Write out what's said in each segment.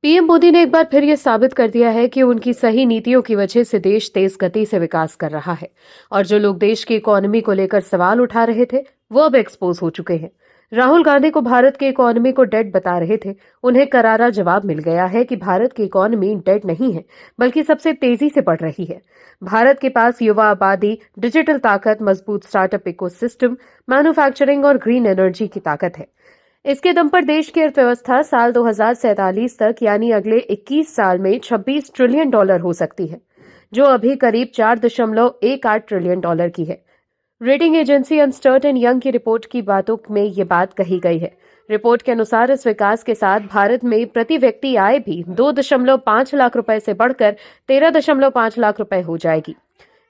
PM Modi ने एक बार फिर ये साबित कर दिया है कि उनकी सही नीतियों की वजह से देश तेज गति से विकास कर रहा है और जो लोग देश की इकोनॉमी को लेकर सवाल उठा रहे थे वो अब एक्सपोज हो चुके हैं। राहुल गांधी को भारत की इकोनॉमी को डेड बता रहे थे, उन्हें करारा जवाब मिल गया है कि भारत की इकोनॉमी डेड नहीं है बल्कि सबसे तेजी से बढ़ रही है। भारत के पास युवा आबादी, डिजिटल ताकत, मजबूत स्टार्टअप इकोसिस्टम, मैन्युफैक्चरिंग और ग्रीन एनर्जी की ताकत है। इसके दम पर देश की अर्थव्यवस्था साल 2047 तक यानी अगले 21 साल में $26 ट्रिलियन हो सकती है, जो अभी करीब $4.18 ट्रिलियन की है। Rating agency Ernst and young की रिपोर्ट की बातों में ये बात कही गई है। रिपोर्ट के अनुसार इस विकास के साथ भारत में प्रति व्यक्ति आय भी 2.5 लाख रुपए से बढ़कर 13.5 लाख रुपए हो जाएगी।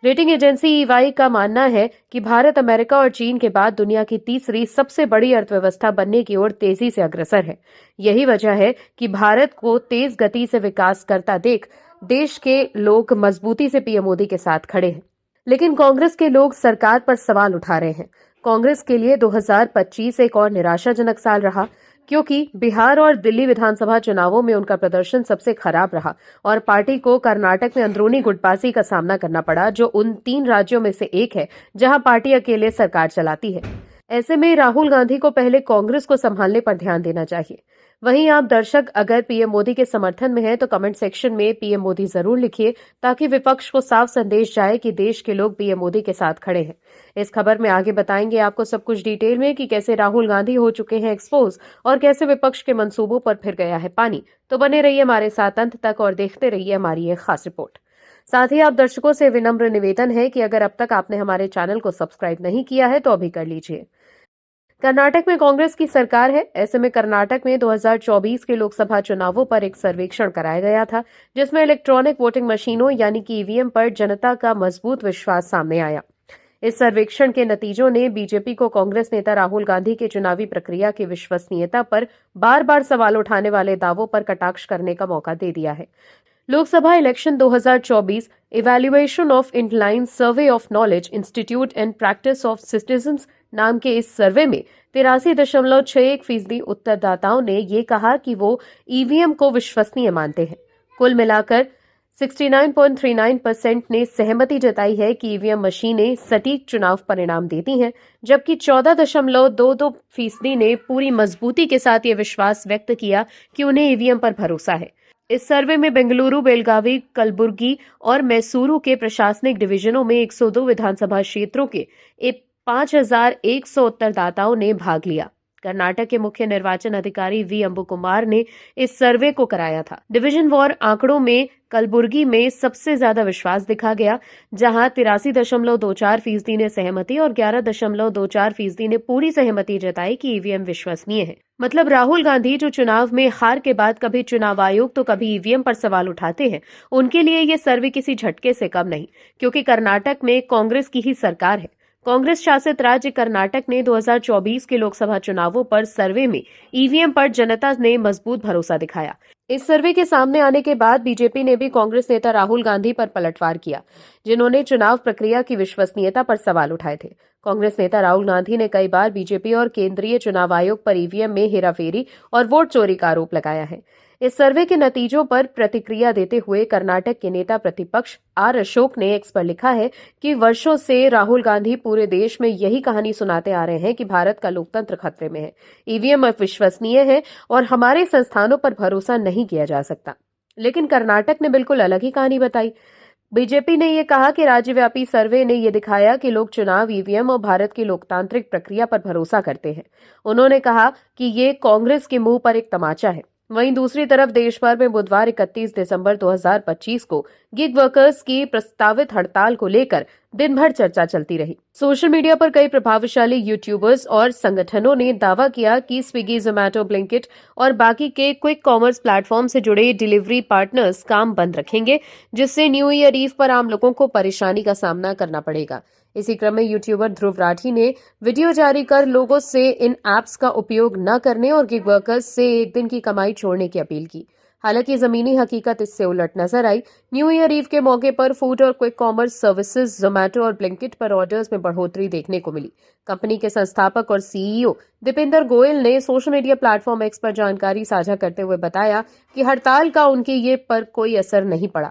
रेटिंग एजेंसी ईवाई का मानना है कि भारत अमेरिका और चीन के बाद दुनिया की तीसरी सबसे बड़ी अर्थव्यवस्था बनने की ओर तेजी से अग्रसर है। यही वजह है कि भारत को तेज गति से विकास करता देख देश के लोग मजबूती से पीएम मोदी के साथ खड़े हैं। लेकिन कांग्रेस के लोग सरकार पर सवाल उठा रहे हैं। कांग्रेस के लिए 2025 एक और निराशाजनक साल रहा, क्योंकि बिहार और दिल्ली विधानसभा चुनावों में उनका प्रदर्शन सबसे खराब रहा और पार्टी को कर्नाटक में अंदरूनी गुटबाजी का सामना करना पड़ा, जो उन 3 राज्यों में से एक है जहां पार्टी अकेले सरकार चलाती है। ऐसे में राहुल गांधी को पहले कांग्रेस को संभालने पर ध्यान देना चाहिए। वहीं आप दर्शक अगर पीएम मोदी के समर्थन में हैं तो कमेंट सेक्शन में पीएम मोदी जरूर लिखिए, ताकि विपक्ष को साफ संदेश जाए कि देश के लोग पीएम मोदी के साथ खड़े हैं। इस खबर में आगे बताएंगे आपको सब कुछ डिटेल में कि कैसे राहुल गांधी हो चुके हैं एक्सपोज और कैसे विपक्ष के मंसूबों पर फिर गया है पानी। तो बने रहिए हमारे साथ अंत तक और देखते रहिए हमारी ये खास रिपोर्ट। साथ ही आप दर्शकों से विनम्र निवेदन है कि अगर अब तक आपने हमारे चैनल को सब्सक्राइब नहीं किया है तो अभी कर लीजिए। कर्नाटक में कांग्रेस की सरकार है। ऐसे में कर्नाटक में 2024 के लोकसभा चुनावों पर एक सर्वेक्षण कराया गया था, जिसमें इलेक्ट्रॉनिक वोटिंग मशीनों यानी कि ईवीएम पर जनता का मजबूत विश्वास सामने आया। इस सर्वेक्षण के नतीजों ने बीजेपी को कांग्रेस नेता राहुल गांधी की चुनावी प्रक्रिया की विश्वसनीयता पर बार बार सवाल उठाने वाले दावों पर कटाक्ष करने का मौका दे दिया है। Lok Sabha election 2024 evaluation of inline survey of knowledge institute and practice of citizens नाम के इस सर्वे में 83.61% उत्तरदाताओं ने ये कहा कि वो ईवीएम को विश्वसनीय मानते हैं। कुल मिलाकर 69.39% ने सहमति जताई है कि ईवीएम मशीनें सटीक चुनाव परिणाम देती हैं, जबकि 14.22% ने पूरी मजबूती के साथ ये विश्वास व्यक्त किया कि उन्हें ईवीएम पर भरोसा है। इस सर्वे में बेंगलुरु, बेलगावी, कलबुर्गी और मैसूरू के प्रशासनिक डिवीजनों में 102 विधानसभा क्षेत्रों के 5,100 उत्तरदाताओं ने भाग लिया। कर्नाटक के मुख्य निर्वाचन अधिकारी वी अंबु कुमार ने इस सर्वे को कराया था। डिवीजन वार आंकड़ों में कलबुर्गी में सबसे ज्यादा विश्वास दिखा गया, जहां 83.24% ने सहमति और 11.24% ने पूरी सहमति जताई कि ईवीएम विश्वसनीय है। मतलब राहुल गांधी जो चुनाव में हार के बाद कभी चुनाव आयोग तो कभी ईवीएम पर सवाल उठाते हैं, उनके लिए ये सर्वे किसी झटके से कम नहीं, क्योंकि कर्नाटक में कांग्रेस की ही सरकार है। कांग्रेस शासित राज्य कर्नाटक ने 2024 के लोकसभा चुनावों पर सर्वे में ईवीएम पर जनता ने मजबूत भरोसा दिखाया। इस सर्वे के सामने आने के बाद बीजेपी ने भी कांग्रेस नेता राहुल गांधी पर पलटवार किया, जिन्होंने चुनाव प्रक्रिया की विश्वसनीयता पर सवाल उठाए थे। कांग्रेस नेता राहुल गांधी ने कई बार बीजेपी और केंद्रीय चुनाव आयोग पर ईवीएम में हेराफेरी और वोट चोरी का आरोप लगाया है। इस सर्वे के नतीजों पर प्रतिक्रिया देते हुए कर्नाटक के नेता प्रतिपक्ष आर अशोक ने एक्स पर लिखा है कि वर्षों से राहुल गांधी पूरे देश में यही कहानी सुनाते आ रहे हैं कि भारत का लोकतंत्र खतरे में है, ईवीएम अविश्वसनीय है और हमारे संस्थानों पर भरोसा नहीं किया जा सकता। लेकिन कर्नाटक ने बिल्कुल अलग ही कहानी बताई। बीजेपी ने यह कहा कि राज्यव्यापी सर्वे ने यह दिखाया कि लोग चुनाव, ईवीएम और भारत की लोकतांत्रिक प्रक्रिया पर भरोसा करते हैं। उन्होंने कहा कि ये कांग्रेस के मुंह पर एक तमाचा है। वहीं दूसरी तरफ देश भर में बुधवार 31 दिसंबर 2025 को गिग वर्कर्स की प्रस्तावित हड़ताल को लेकर दिन भर चर्चा चलती रही। सोशल मीडिया पर कई प्रभावशाली यूट्यूबर्स और संगठनों ने दावा किया कि स्विगी, जोमैटो, ब्लिंकिट और बाकी के क्विक कॉमर्स प्लेटफॉर्म से जुड़े डिलीवरी पार्टनर्स काम बंद रखेंगे, जिससे न्यू ईयर ईव पर आम लोगों को परेशानी का सामना करना पड़ेगा। इसी क्रम में यूट्यूबर ध्रुव राठी ने वीडियो जारी कर लोगों से इन ऐप्स का उपयोग न करने और गिग वर्कर्स से एक दिन की कमाई छोड़ने की अपील की। हालांकि जमीनी हकीकत इससे उलट नजर आई। न्यू ईयर ईव के मौके पर फूड और क्विक कॉमर्स सर्विसेज जोमैटो और ब्लिंकिट पर ऑर्डर्स में बढ़ोतरी देखने को मिली। कंपनी के संस्थापक और सीईओ दीपेंद्र गोयल ने सोशल मीडिया प्लेटफॉर्म एक्स पर जानकारी साझा करते हुए बताया कि हड़ताल का उनके ये पर कोई असर नहीं पड़ा।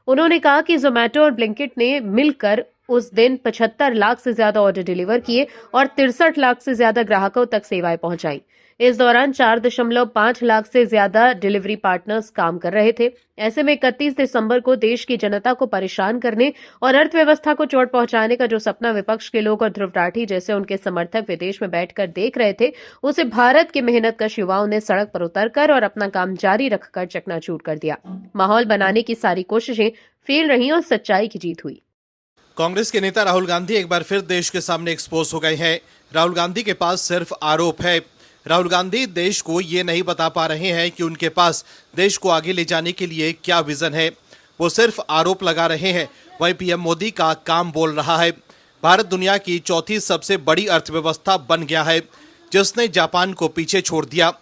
उन्होंने कहा कि जोमैटो और ब्लिंकिट ने मिलकर उस दिन 75 लाख से ज्यादा ऑर्डर डिलीवर किए और 63 लाख से ज्यादा ग्राहकों तक सेवाएं पहुंचाई। इस दौरान 4.5 लाख से ज्यादा डिलीवरी पार्टनर्स काम कर रहे थे। ऐसे में 31 दिसंबर को देश की जनता को परेशान करने और अर्थव्यवस्था को चोट पहुंचाने का जो सपना विपक्ष के लोग और ध्रुव राठी जैसे उनके समर्थक विदेश में बैठकर देख रहे थे, उसे भारत के मेहनतकश युवाओं ने सड़क पर उतरकर और अपना काम जारी रखकर चकनाचूर कर दिया। माहौल बनाने की सारी कोशिशें फेल रही और सच्चाई की जीत हुई। कांग्रेस के नेता राहुल गांधी एक बार फिर देश के सामने एक्सपोज हो गए हैं। राहुल गांधी के पास सिर्फ आरोप है। राहुल गांधी देश को ये नहीं बता पा रहे हैं कि उनके पास देश को आगे ले जाने के लिए क्या विजन है। वो सिर्फ आरोप लगा रहे हैं। वहीं पीएम मोदी का काम बोल रहा है। भारत दुनिया की चौथी सबसे बड़ी अर्थव्यवस्था बन गया है, जिसने जापान को पीछे छोड़ दिया।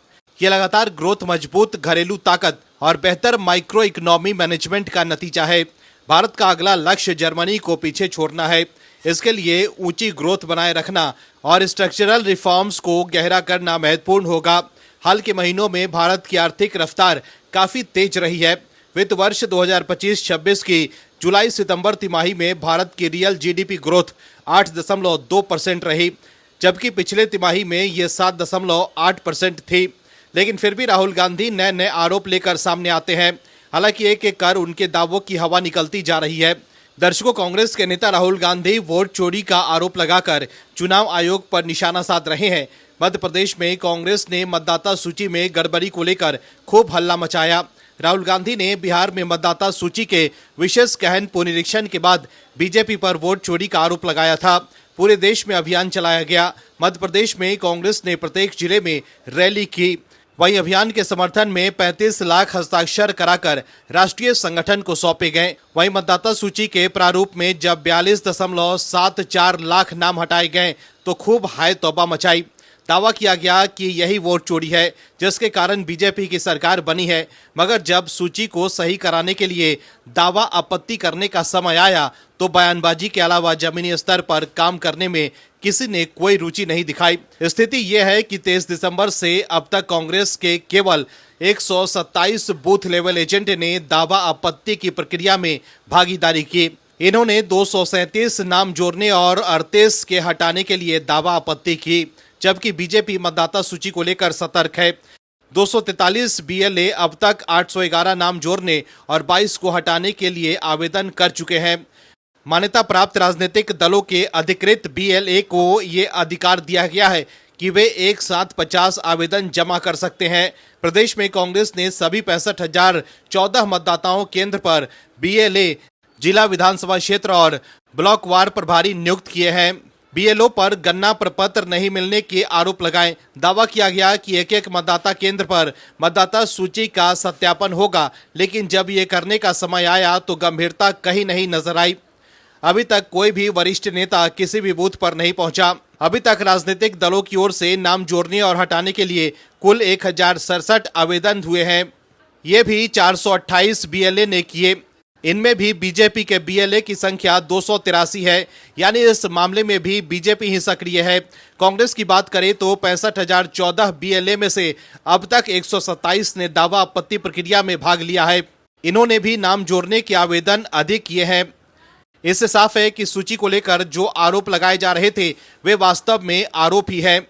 ये लगातार ग्रोथ, मजबूत घरेलू ताकत और बेहतर माइक्रो इकोनॉमी मैनेजमेंट का नतीजा है। भारत का अगला लक्ष्य जर्मनी को पीछे छोड़ना है। इसके लिए ऊंची ग्रोथ बनाए रखना और स्ट्रक्चरल रिफॉर्म्स को गहरा करना महत्वपूर्ण होगा। हाल के महीनों में भारत की आर्थिक रफ्तार काफी तेज रही है। वित्त वर्ष 2025-26 की जुलाई-सितंबर तिमाही में भारत की रियल जीडीपी ग्रोथ 8.2% रही, जबकि पिछले तिमाही में ये 7.8% थी। लेकिन फिर भी राहुल गांधी नए नए आरोप लेकर सामने आते हैं। हालांकि एक एक कर उनके दावों की हवा निकलती जा रही है। दर्शकों, कांग्रेस के नेता राहुल गांधी वोट चोरी का आरोप लगाकर चुनाव आयोग पर निशाना साध रहे हैं। मध्य प्रदेश में कांग्रेस ने मतदाता सूची में गड़बड़ी को लेकर खूब हल्ला मचाया। राहुल गांधी ने बिहार में मतदाता सूची के विशेष गहन पुनरीक्षण के बाद बीजेपी पर वोट चोरी का आरोप लगाया था। पूरे देश में अभियान चलाया गया। मध्य प्रदेश में कांग्रेस ने प्रत्येक जिले में रैली की। वहीं अभियान के समर्थन में 35 लाख हस्ताक्षर कराकर राष्ट्रीय संगठन को सौंपे गए। वहीं मतदाता सूची के प्रारूप में जब 42.74 लाख नाम हटाए गए तो खूब हाय तौबा मचाई। दावा किया गया कि यही वोट चोरी है, जिसके कारण बीजेपी की सरकार बनी है। मगर जब सूची को सही कराने के लिए दावा आपत्ति करने का समय आया तो बयानबाजी के अलावा जमीनी स्तर पर काम करने में किसी ने कोई रुचि नहीं दिखाई। स्थिति यह है कि 23 दिसंबर से अब तक कांग्रेस के केवल 127 बूथ लेवल एजेंट ने दावा आपत्ति की प्रक्रिया में भागीदारी की। इन्होंने 237 नाम जोड़ने और 38 के हटाने के लिए दावा आपत्ति की, जबकि बीजेपी मतदाता सूची को लेकर सतर्क है। 243 बीएलए अब तक 811 नाम जोड़ने और 22 को हटाने के लिए आवेदन कर चुके हैं। मान्यता प्राप्त राजनीतिक दलों के अधिकृत बीएलए को ये अधिकार दिया गया है कि वे एक साथ 50 आवेदन जमा कर सकते हैं। प्रदेश में कांग्रेस ने सभी 65,014 मतदाताओं केंद्र पर बीएलए जिला विधानसभा क्षेत्र और ब्लॉक वार प्रभारी नियुक्त किए हैं। बीएलओ पर गन्ना प्रपत्र नहीं मिलने के आरोप लगाए। दावा किया गया कि एक एक मतदाता केंद्र पर मतदाता सूची का सत्यापन होगा, लेकिन जब ये करने का समय आया तो गंभीरता कहीं नहीं नजर आई। अभी तक कोई भी वरिष्ठ नेता किसी भी बूथ पर नहीं पहुंचा। अभी तक राजनीतिक दलों की ओर से नाम जोड़ने और हटाने के लिए कुल 1067 आवेदन हुए हैं। ये भी 428 बीएलए ने किए। इनमें भी बीजेपी के बीएलए की संख्या 283 है, यानी इस मामले में भी बीजेपी ही सक्रिय है। कांग्रेस की बात करें तो 65,014 बीएलए में से अब तक 127 ने दावा आपत्ति प्रक्रिया में भाग लिया है। इन्होंने भी नाम जोड़ने के आवेदन अधिक किए हैं। इससे साफ है कि सूची को लेकर जो आरोप लगाए जा रहे थे वे वास्तव में आरोप ही है।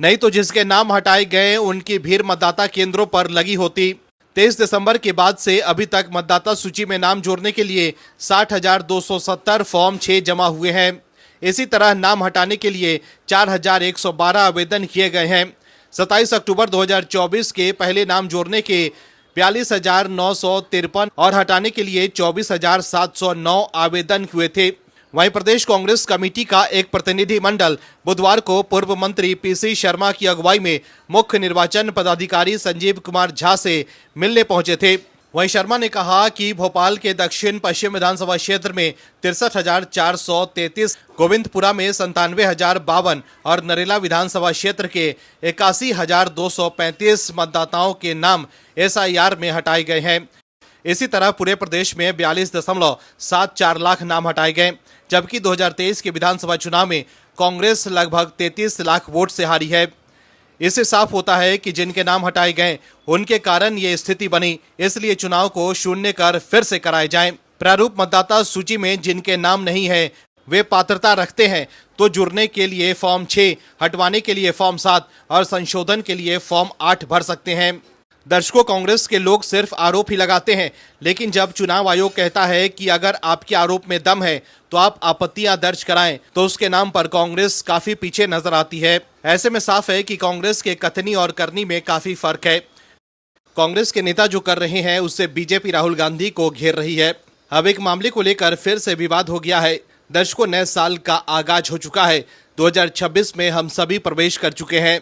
नहीं तो जिसके नाम हटाए गए उनकी भीड़ मतदाता केंद्रों पर लगी होती। 23 दिसंबर के बाद से अभी तक मतदाता सूची में नाम जोड़ने के लिए 60,270 फॉर्म 6 जमा हुए हैं। इसी तरह नाम हटाने के लिए 4,112 आवेदन किए गए हैं। 27 अक्टूबर 2024 के पहले नाम जोड़ने के 42,953 और हटाने के लिए 24,709 आवेदन हुए थे। वहीं प्रदेश कांग्रेस कमेटी का एक प्रतिनिधि मंडल बुधवार को पूर्व मंत्री पीसी शर्मा की अगुवाई में मुख्य निर्वाचन पदाधिकारी संजीव कुमार झा से मिलने पहुंचे थे। वहीं शर्मा ने कहा कि भोपाल के दक्षिण पश्चिम विधानसभा क्षेत्र में 63,433, गोविंदपुरा में 97,052 और नरेला विधानसभा क्षेत्र के 81,235 मतदाताओं के नाम SIR में हटाए गए हैं। इसी तरह पूरे प्रदेश में 42.74 लाख नाम हटाए गए, जबकि 2023 के विधानसभा चुनाव में कांग्रेस लगभग 33 लाख वोट से हारी है। इससे साफ होता है कि जिनके नाम हटाए गए उनके कारण ये स्थिति बनी, इसलिए चुनाव को शून्य कर फिर से कराए जाएं। प्रारूप मतदाता सूची में जिनके नाम नहीं है वे पात्रता रखते हैं तो जुड़ने के लिए फॉर्म 6, हटवाने के लिए फॉर्म 7 और संशोधन के लिए फॉर्म 8 भर सकते हैं। दर्शकों, कांग्रेस के लोग सिर्फ आरोप ही लगाते हैं, लेकिन जब चुनाव आयोग कहता है कि अगर आपके आरोप में दम है तो आप आपत्तियां दर्ज कराएं, तो उसके नाम पर कांग्रेस काफी पीछे नजर आती है। ऐसे में साफ है कि कांग्रेस के कथनी और करनी में काफी फर्क है। कांग्रेस के नेता जो कर रहे हैं उससे बीजेपी राहुल गांधी को घेर रही है। अब एक मामले को लेकर फिर से विवाद हो गया है। दर्शकों, नए साल का आगाज हो चुका है। 2026 में हम सभी प्रवेश कर चुके हैं।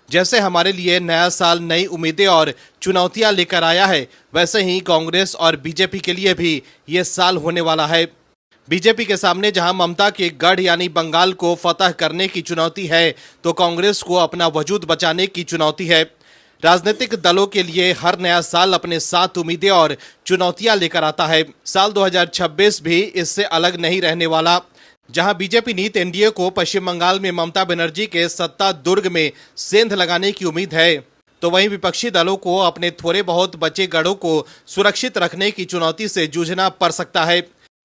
जैसे हमारे लिए नया साल नई उम्मीदें और चुनौतियां लेकर आया है, वैसे ही कांग्रेस और बीजेपी के लिए भी ये साल होने वाला है। बीजेपी के सामने जहां ममता के गढ़ यानी बंगाल को फतह करने की चुनौती है, तो कांग्रेस को अपना वजूद बचाने की चुनौती है। राजनीतिक दलों के लिए हर नया साल अपने साथ उम्मीदें और चुनौतियां लेकर आता है। साल 2026 भी इससे अलग नहीं रहने वाला। जहां बीजेपी नीत एनडीए को पश्चिम बंगाल में ममता बनर्जी के सत्ता दुर्ग में सेंध लगाने की उम्मीद है, तो वहीं विपक्षी दलों को अपने थोड़े बहुत बचे गढ़ों को सुरक्षित रखने की चुनौती से जूझना पड़ सकता है।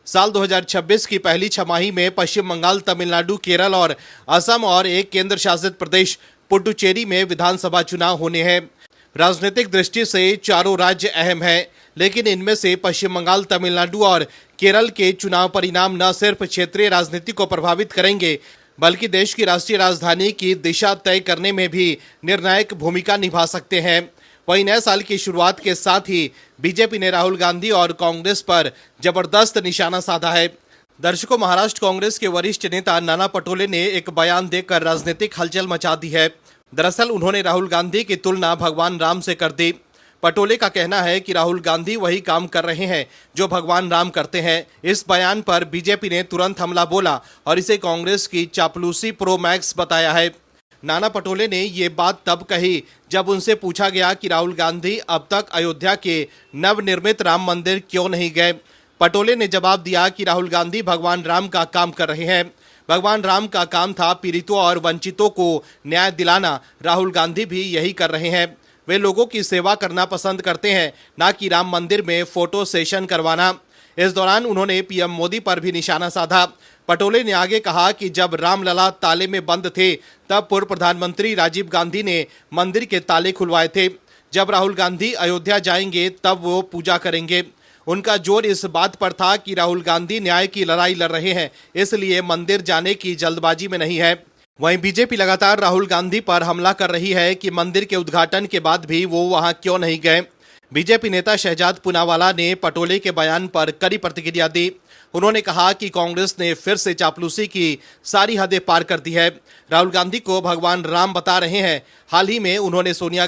साल 2026 की पहली छमाही में पश्चिम बंगाल, तमिलनाडु, केरल और असम और एक केंद्र शासित प्रदेश पुडुचेरी में विधानसभा चुनाव होने हैं। राजनीतिक दृष्टि से चारों राज्य अहम हैं, लेकिन इनमें से पश्चिम बंगाल, तमिलनाडु और केरल के चुनाव परिणाम न सिर्फ क्षेत्रीय राजनीति को प्रभावित करेंगे, बल्कि देश की राष्ट्रीय राजधानी की दिशा तय करने में भी निर्णायक भूमिका निभा सकते हैं। वहीं नए साल की शुरुआत के साथ ही बीजेपी ने राहुल गांधी और कांग्रेस पर जबरदस्त निशाना साधा है। दर्शकों, महाराष्ट्र कांग्रेस के वरिष्ठ नेता नाना पटोले ने एक बयान देकर राजनीतिक हलचल मचा दी है। दरअसल उन्होंने राहुल गांधी की तुलना भगवान राम से कर दी। पटोले का कहना है कि राहुल गांधी वही काम कर रहे हैं जो भगवान राम करते हैं। इस बयान पर बीजेपी ने तुरंत हमला बोला और इसे कांग्रेस की चापलूसी प्रो मैक्स बताया है। नाना पटोले ने ये बात तब कही जब उनसे पूछा गया कि राहुल गांधी अब तक अयोध्या के नवनिर्मित राम मंदिर क्यों नहीं गए। पटोले ने जवाब दिया कि राहुल गांधी भगवान राम का काम कर रहे हैं। भगवान राम का काम था पीड़ितों और वंचितों को न्याय दिलाना। राहुल गांधी भी यही कर रहे हैं। वे लोगों की सेवा करना पसंद करते हैं, ना कि राम मंदिर में फोटो सेशन करवाना। इस दौरान उन्होंने पीएम मोदी पर भी निशाना साधा। पटोले ने आगे कहा कि जब रामलला ताले में बंद थे, तब पूर्व प्रधानमंत्री राजीव गांधी ने मंदिर के ताले खुलवाए थे। जब राहुल गांधी अयोध्या जाएंगे तब वो पूजा करेंगे। उनका जोर इस बात पर था कि राहुल गांधी न्याय की लड़ाई लड़ रहे हैं, इसलिए मंदिर जाने की जल्दबाजी में नहीं है। वहीं बीजेपी लगातार राहुल गांधी पर हमला कर रही है कि मंदिर के उद्घाटन के बाद भी वो वहां क्यों नहीं गए। बीजेपी नेता शहजाद पूनावाला ने पटोले के बयान पर कड़ी प्रतिक्रिया दी। उन्होंने कहा कि कांग्रेस ने फिर से चापलूसी की सारी हदें पार कर दी है। राहुल गांधी को भगवान राम बता रहे हैं। हाल ही में उन्होंने सोनिया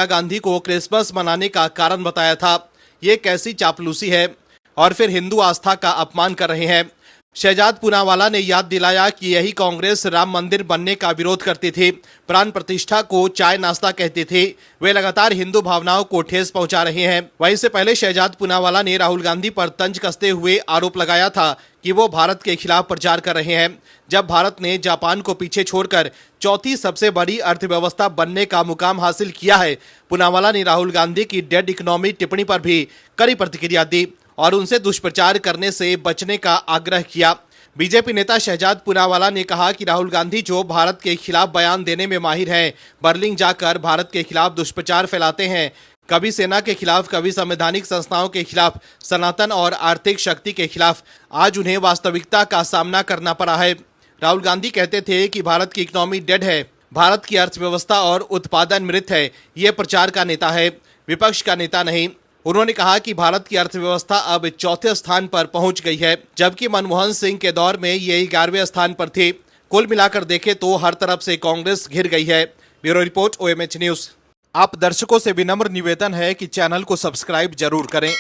गांधी को क्रिसमस मनाने का कारण बताया था। ये कैसी चापलूसी है? और फिर हिंदू आस्था का अपमान कर रहे हैं। शहजाद पूनावाला ने याद दिलाया कि यही कांग्रेस राम मंदिर बनने का विरोध करती थी, प्राण प्रतिष्ठा को चाय नाश्ता कहती थी। वे लगातार हिंदू भावनाओं को ठेस पहुंचा रहे हैं। वहीं इससे पहले शहजाद पूनावाला ने राहुल गांधी पर तंज कसते हुए आरोप लगाया था कि वो भारत के खिलाफ प्रचार कर रहे हैं। जब भारत ने जापान को पीछे छोड़कर चौथी सबसे बड़ी अर्थव्यवस्था बनने का मुकाम हासिल किया है, पूनावाला ने राहुल गांधी की डेड इकोनॉमी टिप्पणी पर भी कड़ी प्रतिक्रिया दी और उनसे दुष्प्रचार करने से बचने का आग्रह किया। बीजेपी नेता शहजाद पूनावाला ने कहा कि राहुल गांधी जो भारत के खिलाफ बयान देने में माहिर हैं, बर्लिन जाकर भारत के खिलाफ दुष्प्रचार फैलाते हैं, कभी सेना के खिलाफ, कभी संवैधानिक संस्थाओं के खिलाफ, सनातन और आर्थिक शक्ति के खिलाफ। आज उन्हें वास्तविकता का सामना करना पड़ा है। राहुल गांधी कहते थे कि भारत की इकोनॉमी डेड है, भारत की अर्थव्यवस्था और उत्पादन मृत है। ये प्रचार का नेता है, विपक्ष का नेता नहीं। उन्होंने कहा कि भारत की अर्थव्यवस्था अब चौथे स्थान पर पहुंच गई है, जबकि मनमोहन सिंह के दौर में ये 11वें स्थान पर थी। कुल मिलाकर देखें तो हर तरफ से कांग्रेस घिर गई है। Bureau report, OMH news. आप दर्शकों से विनम्र निवेदन है कि चैनल को सब्सक्राइब जरूर करें